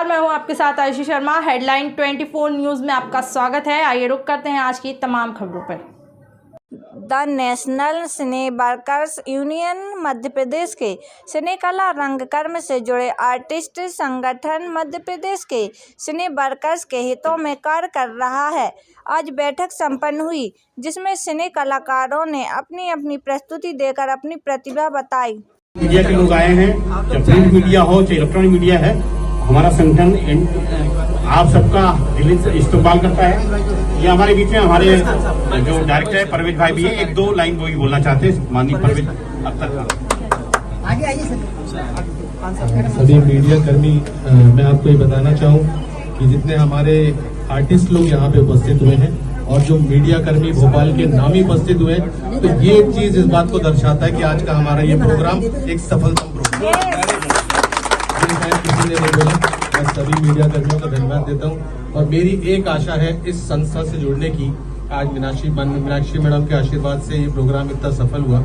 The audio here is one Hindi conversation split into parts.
मैं हूं आपके साथ आयुषी शर्मा। हेडलाइन 24 न्यूज़ में आपका स्वागत है। आइए रुक करते हैं आज की तमाम खबरों पर। The national cine workers union Madhya Pradesh के सिनेकला रंगकर्म से जुड़े आर्टिस्ट संगठन मध्य प्रदेश के सिने वर्कर्स के हितों में कार्य कर रहा है। आज बैठक संपन्न हुई, जिसमें सिने कलाकारों ने अपनी अपनी प्रस्तुति देकर अपनी प्रतिभा बताई। मीडिया के लोग आए हैं, चाहे प्रिंट मीडिया हो चाहे इलेक्ट्रॉनिक मीडिया है, हमारा संगठन आप सबका दिल से इस्तेमाल करता है। ये हमारे बीच में हमारे जो डायरेक्टर है परवेज भाई भी है, एक दो लाइन वो ही बोलना चाहते हैं। माननीय परवेज, अब तक आगे आइए सर। सभी मीडिया कर्मी, मैं आपको ये बताना चाहूँ कि जितने हमारे आर्टिस्ट लोग यहाँ पे उपस्थित हुए हैं और जो मीडिया कर्मी भोपाल के नामी उपस्थित हुए हैं, तो ये चीज इस बात को दर्शाता है कि आज का हमारा ये प्रोग्राम एक सफलतम प्रोग्राम। किसी ने नहीं बोला, मैं सभी मीडिया कर्मियों का धन्यवाद देता हूँ और मेरी एक आशा है इस संस्था से जुड़ने की। आज मीनाक्षी मैडम के आशीर्वाद से ये प्रोग्राम इतना सफल हुआ।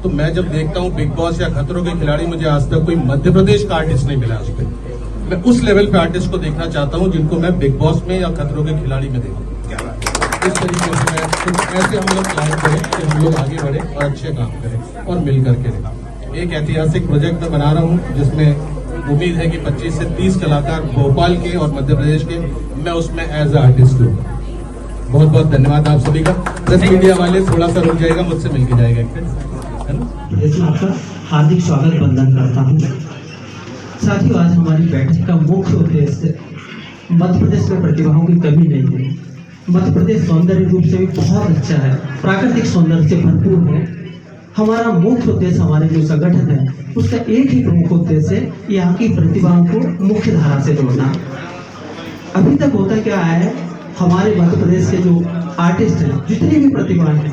तो मैं जब देखता हूँ बिग बॉस या खतरों के खिलाड़ी, मुझे आज तक कोई मध्य प्रदेश का आर्टिस्ट नहीं मिला। आज तक मैं उस लेवल पे आर्टिस्ट को देखना चाहता हूँ जिनको मैं बिग बॉस में या खतरों के खिलाड़ी में देखूँ। इस तरीके से मैं ऐसे हम लोग प्लान करें कि हम लोग आगे बढ़े और अच्छे काम करें और मिल करके रहें। एक ऐतिहासिक प्रोजेक्ट मैं बना रहा हूँ जिसमें उम्मीद है कि 25 से 30 कलाकार भोपाल के और मध्य प्रदेश के, मैं उसमें एज ए आर्टिस्ट हूँ। बहुत बहुत धन्यवाद आप सभी का। प्रेस मीडिया वाले थोड़ा सा रुक जाएगा, मुझसे मिलके जाएगा, है ना। इसमें आपका हार्दिक स्वागत बंधन करता हूँ। साथियों, आज हमारी बैठक का मुख्य उद्देश्य मध्य प्रदेश में प्रतिभाओं की कमी नहीं है। मध्य प्रदेश सौंदर्य रूप से भी बहुत अच्छा है, प्राकृतिक सौंदर्य से भरपूर है। हमारा मुख्य उद्देश्य, हमारे जो संगठन है उसका एक ही प्रमुख उद्देश्य है, यहाँ की प्रतिभाओं को मुख्य धारा से जोड़ना। अभी तक होता क्या है, हमारे मध्य प्रदेश के जो आर्टिस्ट हैं, जितनी भी प्रतिभाएं हैं,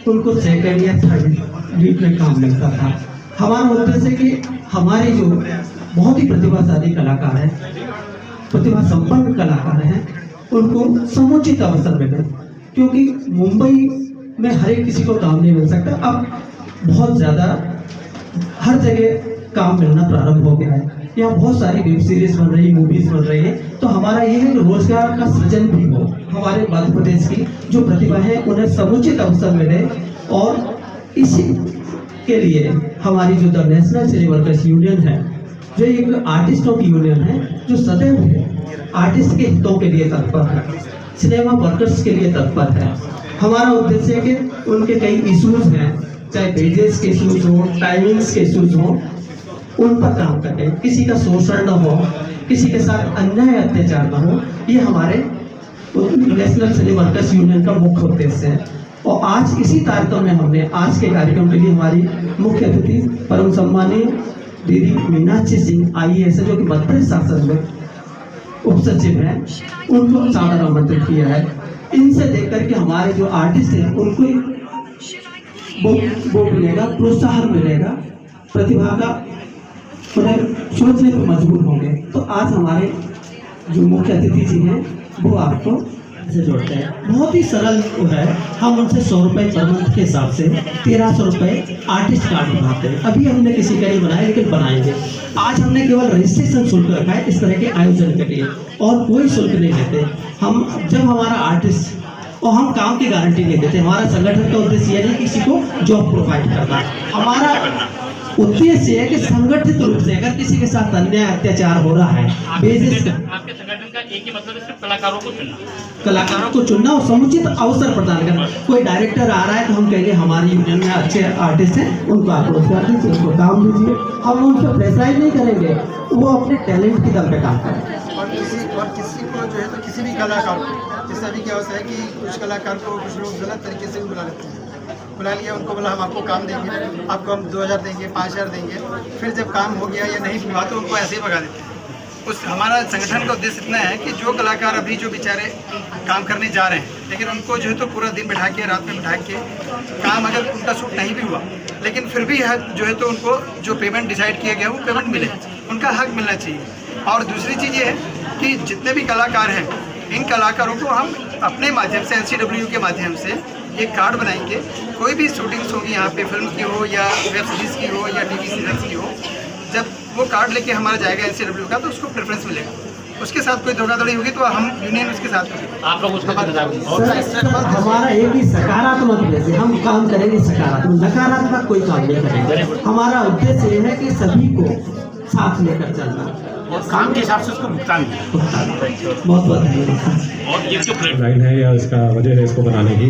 उनको सेकंड या थर्ड लीड में काम मिलता था। हमारा उद्देश्य है कि हमारे जो बहुत ही प्रतिभाशाली कलाकार हैं, प्रतिभा संपन्न कलाकार हैं, उनको समुचित अवसर मिले। क्योंकि मुंबई में हर एक किसी को काम नहीं मिल सकता। अब बहुत ज़्यादा हर जगह काम मिलना प्रारंभ हो गया है। यहाँ बहुत सारी वेब सीरीज बन रही, मूवीज बन रही है। तो हमारा ये है कि रोजगार का सृजन भी हो। हमारे मध्य प्रदेश की जो प्रतिभा है उन्हें समुचित अवसर मिले, और इसी के लिए हमारी जो the national cine workers union है, जो एक आर्टिस्टों की यूनियन है, जो सदैव आर्टिस्ट के हितों के लिए तत्पर है, सिनेमा वर्कर्स के लिए तत्पर है। हमारा उद्देश्य है कि उनके कई इश्यूज हैं, चाहे वेजेस के इश्यूज हो, टाइमिंग्स के इश्यूज हो, उन पर काम करें। किसी का शोषण न हो, किसी के साथ अन्याय अत्याचार न हो, ये हमारे नेशनल सिने वर्कर्स यूनियन का मुख्य उद्देश्य है। और आज इसी तारतम्य में हमने आज के कार्यक्रम के लिए हमारी मुख्य अतिथि परम सम्मानीय दीदी मीनाक्षी सिंह IAS, जो कि मध्य प्रदेश शासन में उप सचिव हैं, उनको सादर आमंत्रित किया है। इनसे देख करके हमारे जो आर्टिस्ट हैं उनको वो मिलेगा, प्रोत्साहन मिलेगा, प्रतिभा का उन्हें सोचने पर मजबूर होंगे। तो आज हमारे जो मुख्य अतिथि जी हैं वो आपको से जोड़ते हैं। बहुत ही सरल है, हम उनसे 100 रुपये पर मंथ के हिसाब से 1300 रुपये आर्टिस्ट कार्ड बनाते हैं। अभी हमने किसी का नहीं बनाया, लेकिन बनाएंगे। आज हमने केवल रजिस्ट्रेशन शुल्क रखा है इस तरह के आयोजन के लिए, और कोई शुल्क नहीं लेते हम। जब हमारा आर्टिस्ट, और हम काम की गारंटी नहीं देते। हमारा संगठन का उद्देश्य यह नहीं किसी को जॉब प्रोवाइड करना, हमारा उद्देश्य है कि संगठित रूप से अगर किसी के साथ अन्याय अत्याचार हो रहा है, बेसिस आपके संगठन का एक ही मतलब है, सिर्फ कलाकारों को चुनना और समुचित अवसर प्रदान करना। कोई डायरेक्टर आ रहा है तो हम कहेंगे हमारी यूनियन में अच्छे आर्टिस्ट हैं, उनको आप रोजगार दीजिए, उनको काम दीजिए। हम उन पर प्रेशराइज नहीं करेंगे, वो अपने टैलेंट की दम पे काम करें। और किसी को जो है तो किसी भी कलाकार को, जैसा भी क्या होता है कि कुछ कलाकार को कुछ लोग गलत तरीके से बुला लेते हैं। बुला लिया, उनको बोला हम आपको काम देंगे, आपको हम 2000 देंगे, 5000 देंगे। फिर जब काम हो गया या नहीं हुआ तो उनको ऐसे ही भगा देते हैं। उस हमारा संगठन का उद्देश्य इतना है कि जो कलाकार अभी जो बेचारे काम करने जा रहे हैं, लेकिन उनको जो है तो पूरा दिन बैठा के, रात में बैठा के काम, अगर उनका सूट नहीं भी हुआ, लेकिन फिर भी जो है तो उनको जो पेमेंट डिसाइड किया गया वो पेमेंट मिले, उनका हक मिलना चाहिए। और दूसरी चीज़ ये है कि जितने भी कलाकार हैं, इन कलाकारों को हम अपने माध्यम से, NCW के माध्यम से एक कार्ड बनाएंगे। कोई भी शूटिंग्स होगी यहाँ पे, फिल्म की हो या वेब सीरीज़ की हो या TV सीरियल्स की हो, जब वो कार्ड लेके हमारा जाएगा NCW का, तो उसको प्रेफरेंस मिलेगा। उसके साथ कोई धोखाधड़ी होगी तो हम यूनियन उसके साथ होगी। आप लोग उसका सर, हमारा एक ही सकारात्मक उद्देश्य, हम काम करेंगे सकारात्मक, नकारात्मक कोई काम नहीं करेंगे। हमारा उद्देश्य ये है कि सभी को साथ लेकर चलना और काम के हिसाब से उसको भुगतान किया। बहुत बहुत धन्यवाद। और ये जो लाइन है या इसका वजह है इसको बनाने की,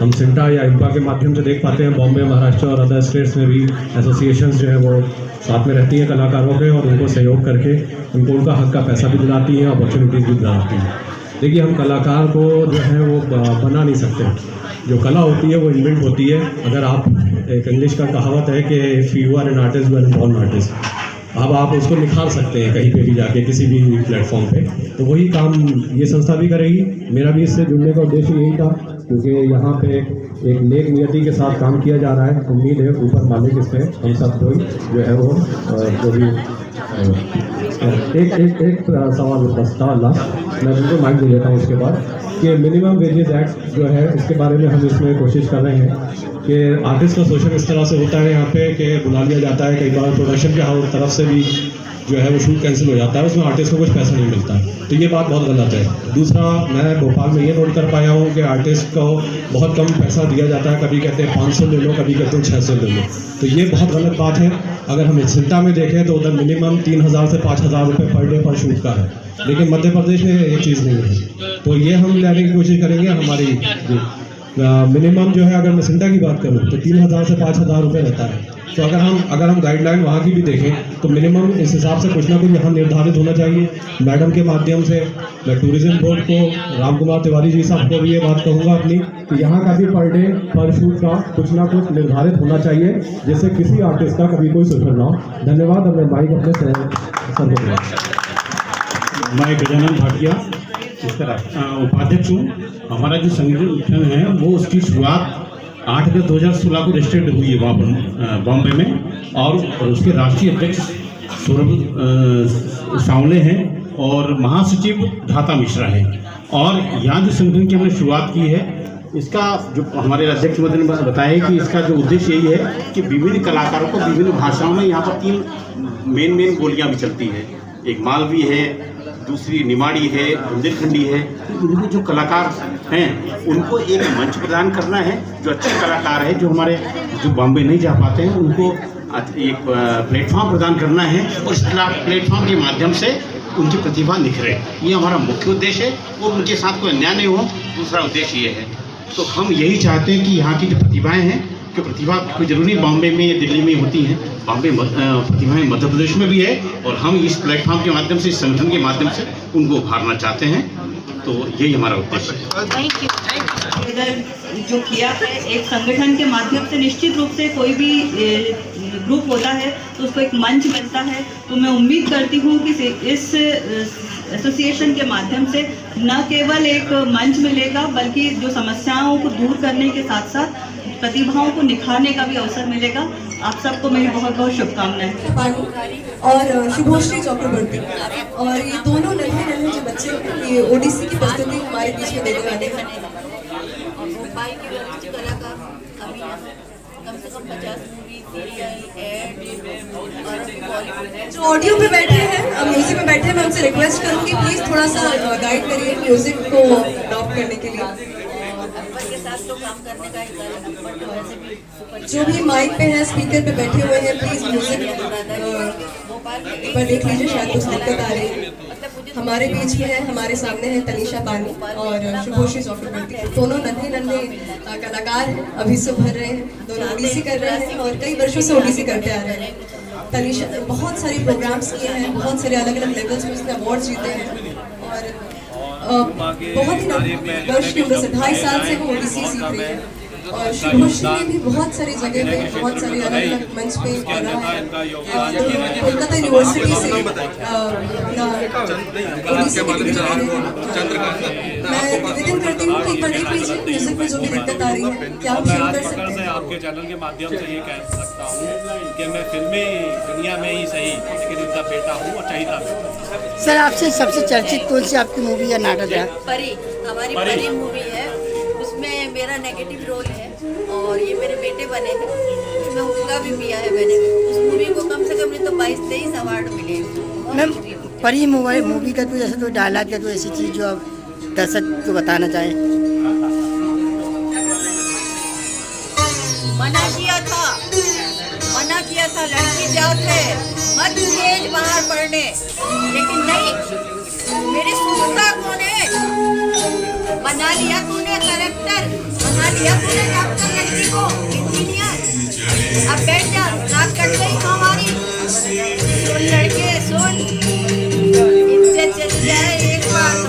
हम सिंटा या इम्पा के माध्यम से देख पाते हैं बॉम्बे, महाराष्ट्र और अदर स्टेट्स में भी एसोसिएशंस जो है वो साथ में रहती हैं कलाकारों के और उनको सहयोग करके उनको उनका हक का पैसा भी दिलाती हैं, अपॉर्चुनिटीज़ भी दिलाती हैं। देखिए, हम कलाकार को जो है वो बना नहीं सकते। जो कला होती है वो इन्वेंट होती है। अगर आप, एक इंग्लिश का कहावत है कि if you are an artist you are an born artist. अब आप उसको निखार सकते हैं कहीं पे भी जाके, किसी भी प्लेटफॉर्म पे। तो वही काम ये संस्था भी करेगी। मेरा भी इससे जुड़ने का उद्देश्य यही था, क्योंकि यहाँ पे एक नेक नियति के साथ काम किया जा रहा है। उम्मीद है ऊपर मालिक इस पर हम सब कोई जो है वो जो भी एक सवाल बस था लास्ट, मैं उनको माइक दे लेता हूँ उसके बाद, कि मिनिमम वेजेस एक्ट जो है इसके बारे में हम इसमें कोशिश कर रहे हैं कि आर्टिस्ट का शोषण इस तरह से होता है यहाँ पे कि बुला लिया जाता है, कई बार प्रोडक्शन के तरफ से भी जो है वो शूट कैंसिल हो जाता है, उसमें आर्टिस्ट को कुछ पैसा नहीं मिलता है। तो ये बात बहुत गलत है। दूसरा, मैं भोपाल में ये नोट कर पाया हूँ कि आर्टिस्ट को बहुत कम पैसा दिया जाता है। कभी कहते हैं 500 ले लो, कभी कहते हैं 600 ले लो। तो ये बहुत गलत बात है। अगर हम सिंटा में देखें तो उधर मिनिमम 3000 से 5000 रुपये पर डे पर शूट का है, लेकिन मध्य प्रदेश में ये चीज़ नहीं है। तो ये हम लाने की कोशिश करेंगे। हमारी मिनिमम जो है, अगर मैं सिंटा की बात करूँ तो 3000 से 5000 रुपये रहता है। तो अगर हम गाइडलाइन वहाँ की भी देखें तो मिनिमम इस हिसाब से कुछ ना कुछ यहाँ निर्धारित होना चाहिए। मैडम के माध्यम से मैं टूरिज्म बोर्ड को, राम कुमार तिवारी जी साहब को भी ये बात कहूँगा अपनी, कि यहाँ का भी पर डे पर शूट का कुछ ना कुछ निर्धारित होना चाहिए, जिससे किसी आर्टिस्ट का कभी कोई शोषण ना हो। धन्यवाद। अब मैं माइक अपने सर को दूँगा। मैं गजानन भाटिया इसका उपाध्यक्ष हूँ। हमारा जो संगठन है वो उसकी शुरुआत 8 अगस्त 2016 को रजिस्टर्ड हुई है वहाँ पर बॉम्बे में, और उसके राष्ट्रीय अध्यक्ष सौरभ सावले हैं और महासचिव धाता मिश्रा हैं। और यहाँ जो संगठन की हमने शुरुआत की है, इसका जो हमारे अध्यक्ष महोदय ने बताया कि इसका जो उद्देश्य यही है कि विभिन्न कलाकारों को विभिन्न भाषाओं में यहाँ पर 3 मेन बोलियाँ भी चलती है। एक मालवी है, दूसरी निमाड़ी है, बुंदेलखंडी है। तो उनको जो कलाकार हैं उनको एक मंच प्रदान करना है। जो अच्छे कलाकार हैं, जो हमारे जो बॉम्बे नहीं जा पाते हैं, उनको एक प्लेटफॉर्म प्रदान करना है और इस प्लेटफॉर्म के माध्यम से उनकी प्रतिभा निखरे। ये हमारा मुख्य उद्देश्य है। और उनके साथ कोई अन्याय नहीं हो, दूसरा उद्देश्य ये है। तो हम यही चाहते हैं कि यहाँ की जो प्रतिभाएँ हैं, कि प्रतिभा कोई जरूरी बॉम्बे में या दिल्ली में होती हैं, बॉम्बे प्रतिभाएं मध्य प्रदेश में भी है। और हम इस प्लेटफॉर्म के माध्यम से, इस संगठन के माध्यम से उनको उभारना चाहते हैं। तो यही हमारा उद्देश्य है। Thank you. जो किया है एक संगठन के माध्यम से, निश्चित रूप से कोई भी ग्रुप होता है तो उसको एक मंच मिलता है। तो मैं उम्मीद करती हूँ कि इस एसोसिएशन के माध्यम से न केवल एक मंच मिलेगा, बल्कि जो समस्याओं को दूर करने के साथ साथ प्रतिभाओं को निखारने का भी अवसर मिलेगा। आप सबको मेरी बहुत बहुत शुभकामनाएं। और शुभोश्री चक्रवर्ती, और ये दोनों नन्हे जो बच्चे ये ओडिसी की प्रस्तुति हमारे बीच में देने वाले हैं। भोपाल के वरिष्ठ कलाकार अभी कम से कम 50 मूवी, सीरियल, एड और बॉलीवुड जो ऑडियो पे बैठे हैं, म्यूजिक में बैठे हैं, मैं उनसे रिक्वेस्ट करूंगी प्लीज थोड़ा सा गाइड करिए म्यूजिक को अडॉप्ट करने के लिए। के साथ तो काम करने का तो वैसे भी जो भी माइक पे है, स्पीकर पे बैठे हुए हैं, प्लीज म्यूजिक एक बार देख लीजिए, शायद कुछ दिक्कत आ रही है। हमारे बीच में है, हमारे सामने है तनीषा पानी और शुभोश्री चक्रवर्ती। दोनों नन्हे कलाकार हैं, अभी से भर रहे हैं, दोनों ओडिसी कर रहे हैं और कई वर्षों से ओडिसी करते आ रहे हैं। तनीषा ने बहुत सारे प्रोग्राम्स किए हैं, बहुत सारे अलग अलग लेवल्स में उसने अवार्ड जीते हैं और बहुत ही वर्ष की उम्र से 2.5 साल से वो ओडिसी सीख रही है। और शुभोश्री ने भी बहुत सारी जगह पे, बहुत सारे अलग अलग मंच पे करा है। कोलकाता यूनिवर्सिटी से ओडिसी की डिग्री ले रहे हैं। मैं निवेदन करती हूँ कि एक बार देख लीजिए म्यूजिक में जो भी दिक्कत आ रही है, क्या आप शुरू कर सकते हैं? आपके चैनल के माध्यम से ये कह सकता हूँ कि मैं फिल्मी दुनिया में ही सही, लेकिन उनका बेटा हूँ और चहिता बेटा। सर, आपसे सबसे चर्चित कौन सी आपकी मूवी या नाटक है? परी, हमारी परी मूवी है। उसमें मेरा नेगेटिव रोल है और ये मेरे बेटे बने हैं। उसमें उनका भी किया है मैंने। उस मूवी को कम से कम नहीं तो 22-23 अवार्ड मिले। मैम, परी मूवी का कोई ऐसा कोई डायलॉग या कोई ऐसी चीज़ जो आप दर्शक को बताना चाहें? मना किया था लड़की जात है मत भेज बाहर पढ़ने, लेकिन नहीं, मेरी सुनता कौन है? बना लिया तूने कलेक्टर, बना लिया तूने डॉक्टर लड़की को इंजीनियर। अब बैठ जा, नाक कट गई हमारी। सुन लड़के सुन, इज्जत चली जाए एक बार तो